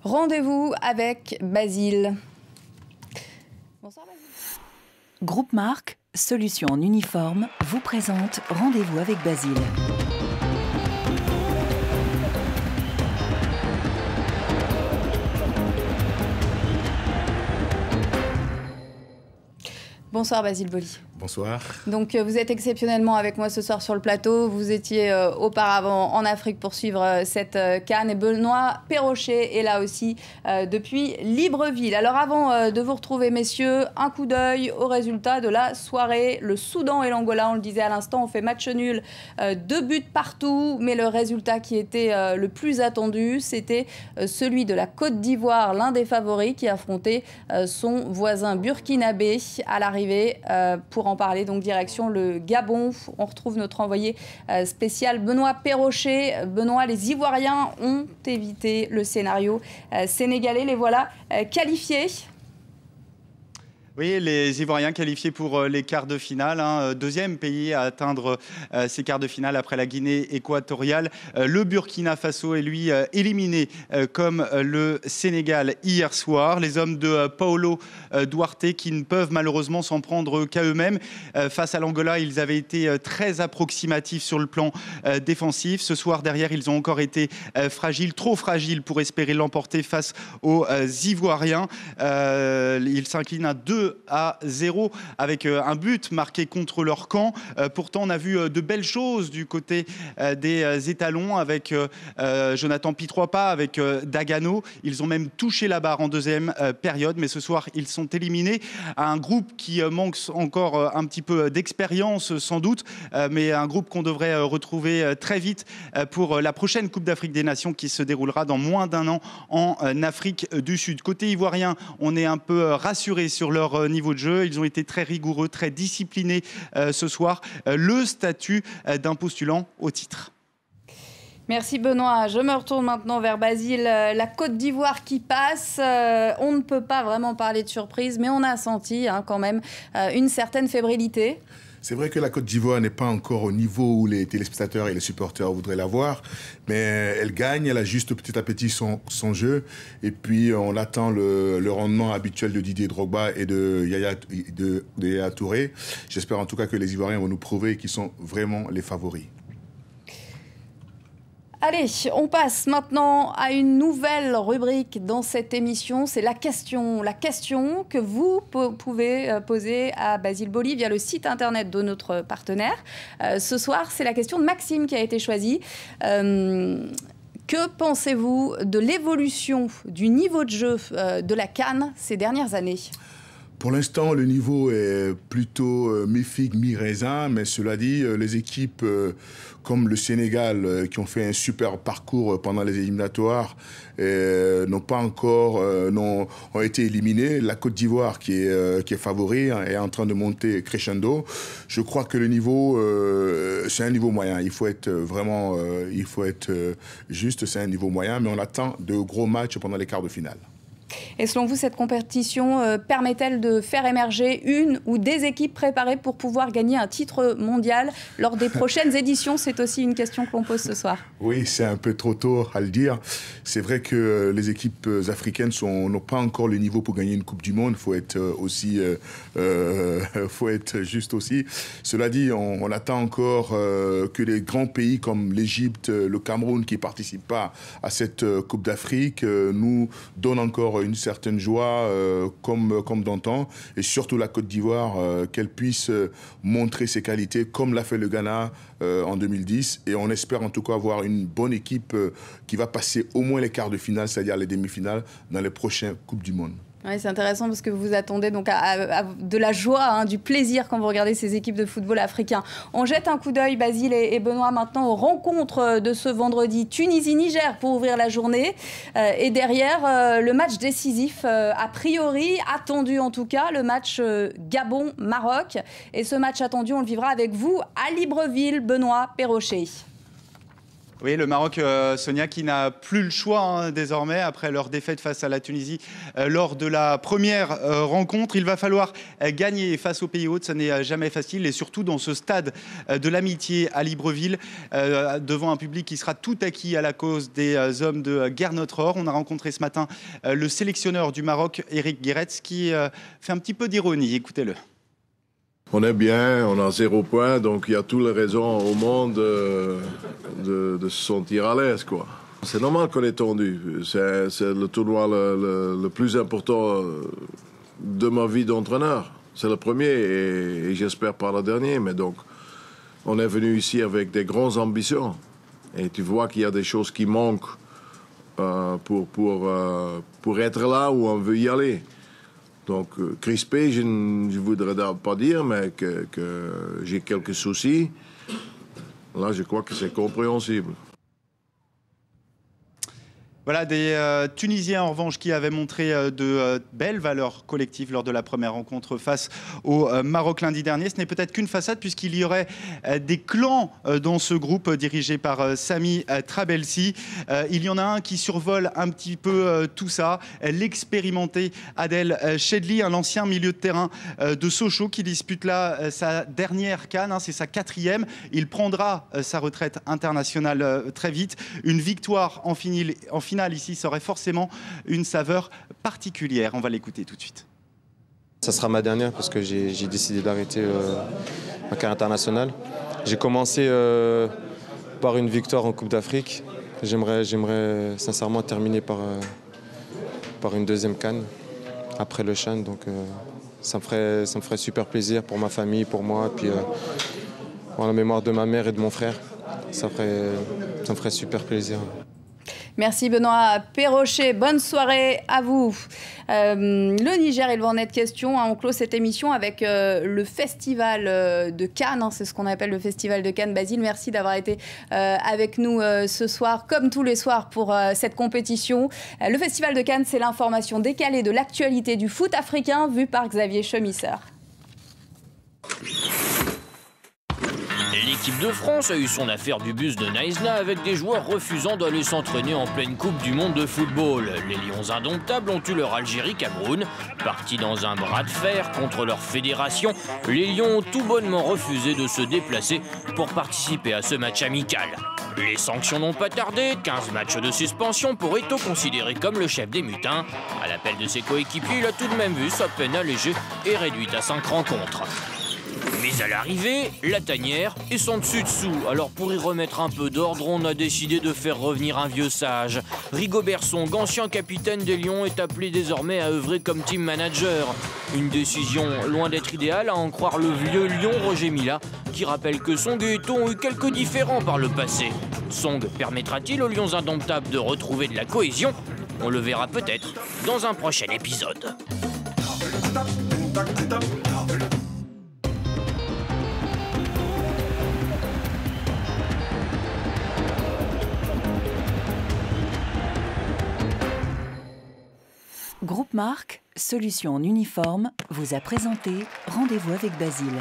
Rendez-vous avec Basile. Bonsoir Basile. Groupe Marc, solution en uniforme, vous présente Rendez-vous avec Basile. Bonsoir Basile Boli. Bonsoir. Donc vous êtes exceptionnellement avec moi ce soir sur le plateau. Vous étiez auparavant en Afrique pour suivre cette CAN et Benoît Perrochet est là aussi depuis Libreville. Alors avant de vous retrouver messieurs, un coup d'œil aux résultats de la soirée. Le Soudan et l'Angola, on le disait à l'instant, ont fait match nul, 2 buts partout. Mais le résultat qui était le plus attendu, c'était celui de la Côte d'Ivoire, l'un des favoris qui affrontait son voisin burkinabé à l'arrivée pour en parler, donc direction le Gabon. On retrouve notre envoyé spécial Benoît Perrochet. Benoît, les Ivoiriens ont évité le scénario sénégalais. Les voilà qualifiés. Oui, les Ivoiriens qualifiés pour les quarts de finale. Deuxième pays à atteindre ces quarts de finale après la Guinée équatoriale. Le Burkina Faso est lui éliminé comme le Sénégal hier soir. Les hommes de Paulo Duarte qui ne peuvent malheureusement s'en prendre qu'à eux-mêmes. Face à l'Angola, ils avaient été très approximatifs sur le plan défensif. Ce soir, derrière, ils ont encore été fragiles, trop fragiles pour espérer l'emporter face aux Ivoiriens. Ils s'inclinent à 2-0 avec un but marqué contre leur camp. Pourtant, on a vu de belles choses du côté des étalons avec Jonathan Pitroipa, avec Dagano. Ils ont même touché la barre en deuxième période, mais ce soir, ils sont éliminés à un groupe qui manque encore un petit peu d'expérience sans doute, mais un groupe qu'on devrait retrouver très vite pour la prochaine Coupe d'Afrique des Nations qui se déroulera dans moins d'un an en Afrique du Sud. Côté ivoirien, on est un peu rassuré sur leur niveau de jeu. Ils ont été très rigoureux, très disciplinés ce soir. Le statut d'un postulant au titre. Merci Benoît. Je me retourne maintenant vers Basile. La Côte d'Ivoire qui passe. On ne peut pas vraiment parler de surprise, mais on a senti quand même une certaine fébrilité. C'est vrai que la Côte d'Ivoire n'est pas encore au niveau où les téléspectateurs et les supporters voudraient la voir, mais elle gagne, elle ajuste petit à petit son jeu, et puis on attend le rendement habituel de Didier Drogba et de Yaya Touré. J'espère en tout cas que les Ivoiriens vont nous prouver qu'ils sont vraiment les favoris. Allez, on passe maintenant à une nouvelle rubrique dans cette émission. C'est la question. La question que vous pouvez poser à Basile Boli via le site internet de notre partenaire. Ce soir, c'est la question de Maxime qui a été choisie. Que pensez-vous de l'évolution du niveau de jeu de la CAN ces dernières années ? Pour l'instant, le niveau est plutôt mi-figue, mi-raisin, mais cela dit, les équipes comme le Sénégal, qui ont fait un super parcours pendant les éliminatoires, n'ont pas encore ont été éliminées. La Côte d'Ivoire, qui est favori, est en train de monter crescendo. Je crois que le niveau, c'est un niveau moyen. Il faut être vraiment, juste, c'est un niveau moyen, mais on attend de gros matchs pendant les quarts de finale. Et selon vous, cette compétition permet-elle de faire émerger une ou des équipes préparées pour pouvoir gagner un titre mondial lors des prochaines éditions? C'est aussi une question que l'on pose ce soir. Oui, c'est un peu trop tôt à le dire. C'est vrai que les équipes africaines n'ont pas encore le niveau pour gagner une Coupe du Monde. Faut être juste aussi. Cela dit, on attend encore que les grands pays comme l'Égypte, le Cameroun, qui ne participent pas à cette Coupe d'Afrique, nous donnent encore une certaine joie comme d'antan, et surtout la Côte d'Ivoire, qu'elle puisse montrer ses qualités comme l'a fait le Ghana en 2010, et on espère en tout cas avoir une bonne équipe qui va passer au moins les quarts de finale, c'est-à-dire les demi-finales dans les prochaines Coupes du Monde. Oui, c'est intéressant parce que vous attendez donc à de la joie, du plaisir quand vous regardez ces équipes de football africains. On jette un coup d'œil, Basile et Benoît, maintenant aux rencontres de ce vendredi. Tunisie-Niger pour ouvrir la journée. Et derrière, le match décisif, a priori, attendu en tout cas, le match Gabon-Maroc. Et ce match attendu, on le vivra avec vous à Libreville, Benoît Perrochet. Oui, le Maroc, Sonia, qui n'a plus le choix désormais après leur défaite face à la Tunisie lors de la première rencontre. Il va falloir gagner face aux pays hôtes, ça n'est jamais facile et surtout dans ce stade de l'amitié à Libreville, devant un public qui sera tout acquis à la cause des hommes de Gernot-Rohr. On a rencontré ce matin le sélectionneur du Maroc, Eric Guéretz, qui fait un petit peu d'ironie. Écoutez-le. On est bien, on a 0 point, donc il y a toutes les raisons au monde de se sentir à l'aise, quoi. C'est normal qu'on est tendu. C'est le tournoi le plus important de ma vie d'entraîneur. C'est le premier et j'espère pas le dernier. Mais donc, on est venu ici avec des grandes ambitions. Et tu vois qu'il y a des choses qui manquent pour être là où on veut y aller. Donc, crispé, je ne voudrais pas dire, mais que j'ai quelques soucis. Là, je crois que c'est compréhensible. Voilà des Tunisiens en revanche qui avaient montré de belles valeurs collectives lors de la première rencontre face au Maroc lundi dernier. Ce n'est peut-être qu'une façade puisqu'il y aurait des clans dans ce groupe dirigé par Sami Trabelsi. Il y en a un qui survole un petit peu tout ça, l'expérimenté Adel Chedli, un ancien milieu de terrain de Sochaux qui dispute là sa dernière CAN, c'est sa 4e. Il prendra sa retraite internationale très vite. Une victoire en finale ici, ça aurait forcément une saveur particulière. On va l'écouter tout de suite. Ça sera ma dernière parce que j'ai décidé d'arrêter ma carrière internationale. J'ai commencé par une victoire en Coupe d'Afrique. J'aimerais sincèrement terminer par une 2e CAN après le CHAN. Donc ça me ferait super plaisir pour ma famille, pour moi, et puis pour la mémoire de ma mère et de mon frère. Ça me ferait super plaisir. Merci Benoît Perrochet, bonne soirée à vous. Le Niger, il va en être question. On clôt cette émission avec le festival de Cannes. C'est ce qu'on appelle le festival de Cannes. Basile, merci d'avoir été avec nous ce soir, comme tous les soirs, pour cette compétition. Le festival de Cannes, c'est l'information décalée de l'actualité du foot africain vue par Xavier Chemisseur. L'équipe de France a eu son affaire du bus de Naïsna avec des joueurs refusant d'aller s'entraîner en pleine Coupe du Monde de football. Les Lions indomptables ont eu leur Algérie-Cameroun. Partis dans un bras de fer contre leur fédération, les Lions ont tout bonnement refusé de se déplacer pour participer à ce match amical. Les sanctions n'ont pas tardé, 15 matchs de suspension pour Eto'o, considéré comme le chef des mutins. À l'appel de ses coéquipiers, il a tout de même vu sa peine allégée et réduite à 5 rencontres. Mais à l'arrivée, la tanière est son dessus-dessous. Alors pour y remettre un peu d'ordre, on a décidé de faire revenir un vieux sage. Rigobert Song, ancien capitaine des Lions, est appelé désormais à œuvrer comme team manager. Une décision loin d'être idéale, à en croire le vieux lion Roger Mila, qui rappelle que Song et Eto'o ont eu quelques différends par le passé. Song permettra-t-il aux Lions indomptables de retrouver de la cohésion? On le verra peut-être dans un prochain épisode. Groupe Marc, solution en uniforme, vous a présenté Rendez-vous avec Basile.